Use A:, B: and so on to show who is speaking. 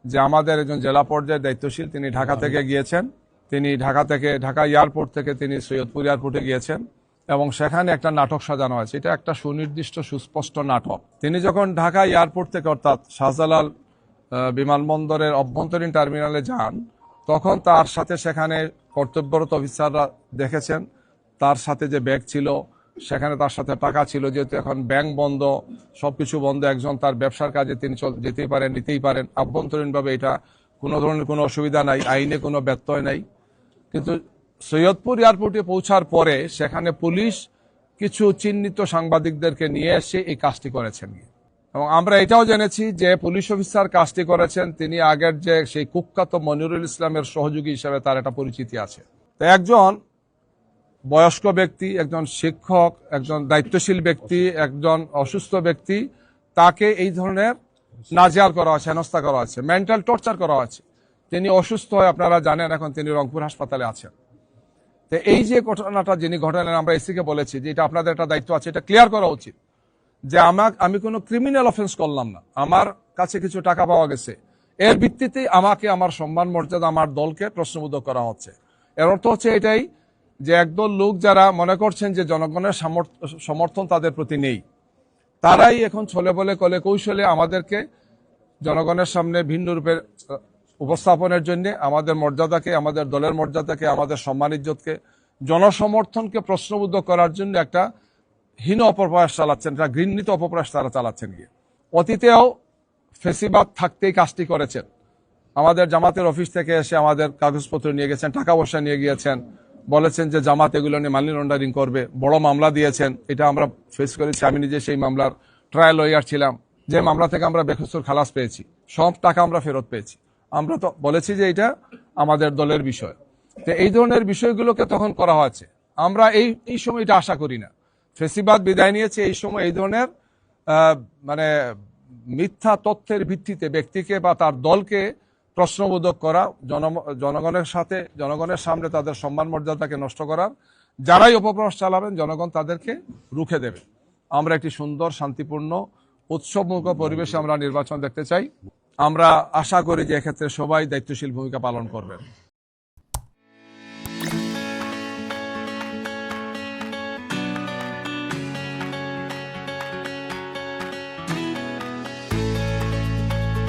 A: যে আমাদের একজন জেলা পর্যায়ে দায়িত্বশীল তিনি ঢাকা থেকে গিয়েছেন, তিনি ঢাকা এয়ারপোর্ট থেকে তিনি সৈয়দপুর এয়ারপোর্টে গিয়েছেন এবং সেখানে একটা নাটক সাজানো হয়েছে। এটা একটা সুনির্দিষ্ট সুস্পষ্ট নাটক। তিনি যখন ঢাকা এয়ারপোর্ট থেকে অর্থাৎ শাহজালাল বিমানবন্দরের অভ্যন্তরীণ টার্মিনালে যান, তখন তার সাথে সেখানে কর্তব্যরত অফিসাররা দেখেছেন তার সাথে যে ব্যাগ ছিল, সেখানে তার সাথে টাকা ছিল। যেহেতু এখন ব্যাংক বন্ধ, সবকিছু বন্ধ, একজন তার ব্যবসার কাজে তিনি যেতেই পারেন, নিতেই পারেন আভ্যন্তরীণভাবে, এটা কোনো ধরনের কোনো অসুবিধা নাই, আইনে কোনো ব্যত্যয় নাই। কিন্তু সৈয়দপুর এয়ারপোর্টে পৌঁছার পরে সেখানে পুলিশ কিছু চিহ্নিত সাংবাদিকদেরকে নিয়ে এসে এই কাজটি করেছেন। এবং আমরা এটাও জেনেছি যে পুলিশ অফিসার কাজটি করেছেন, তিনি আগের যে সেই কুখ্যাত মনিরুল ইসলামের সহযোগী হিসেবে তার একটা পরিচিতি আছে। তো একজন বয়স্ক ব্যক্তি, একজন শিক্ষক, একজন দায়িত্বশীল ব্যক্তি, একজন অসুস্থ ব্যক্তি, তাকে এই ধরনের নাজেহাল করা হয়েছে, হেনস্থা করা হয়েছে, মেন্টাল টর্চার করা হয়েছে। তিনি অসুস্থ হয়ে, আপনারা জানেন, এখন তিনি রংপুর হাসপাতালে আছেন। তো এই যে ঘটনাটা যিনি ঘটালেন, আমরা এসিকে বলেছি যে এটা আপনাদের একটা দায়িত্ব আছে, এটা ক্লিয়ার করা উচিত যে আমি কোনো ক্রিমিনাল অফেন্স করলাম না, আমার কাছে কিছু টাকা পাওয়া গেছে, এর ভিত্তিতে আমাকে আমার সম্মান মর্যাদা আমার দলকে প্রশ্নবোধ করা হচ্ছে। এর অর্থ হচ্ছে এটাই যে একদল লোক যারা মনে করছেন যে জনগণের সমর্থন তাদের প্রতি নেই, তারাই এখন ছলে বলে কলে কৌশলে আমাদেরকে জনগণের সামনে ভিন্ন রূপে উপস্থাপনের জন্য আমাদের মর্যাদাকে, আমাদের দলের মর্যাদাকে, আমাদের সম্মান ইজ্জতকে, জনসমর্থনকে প্রশ্নবুদ্ধ করার জন্য একটা হীন অপপ্রয়াস চালাচ্ছেন, একটা ঘৃণিত অপপ্রয়াস তারা চালাচ্ছেন। গিয়ে অতীতেও ফেসিবাদ থাকতেই কাজটি করেছেন। আমাদের জামাতের অফিস থেকে এসে আমাদের কাগজপত্র নিয়ে গেছেন, টাকা পয়সা নিয়ে গিয়েছেন, বলেছেন যে জামাত এগুলো নিয়ে মানি লন্ডারিং করবে, বড় মামলা দিয়েছেন। এটা আমরা ফেস করেছি, আমি নিজে সেই মামলার ট্রায়াল লয়ার ছিলাম, যে মামলা থেকে আমরা বেকসুর খালাস পেয়েছি, সব টাকা আমরা ফেরত পেয়েছি। আমরা তো বলেছি যে এটা আমাদের দলের বিষয়। তো এই ধরনের বিষয়গুলোকে তখন করা হয়েছে। আমরা এই সময়টা আশা করি না। ফেসিবাদ বিদায় নিয়েছে, এই সময় এই ধরনের মানে মিথ্যা তথ্যের ভিত্তিতে ব্যক্তিকে বা তার দলকে প্রশ্নবোধক করা, জনগণের সামনে তাদের সম্মান মর্যাদাকে নষ্ট করার, যারাই অপপ্রয়াস চালাবেন জনগণ তাদেরকে রুখে দেবে। আমরা একটি সুন্দর, শান্তিপূর্ণ, উৎসবমুখর পরিবেশে আমরা নির্বাচন দেখতে চাই। আমরা আশা করি যে এক্ষেত্রে সবাই দায়িত্বশীল ভূমিকা পালন করবেন।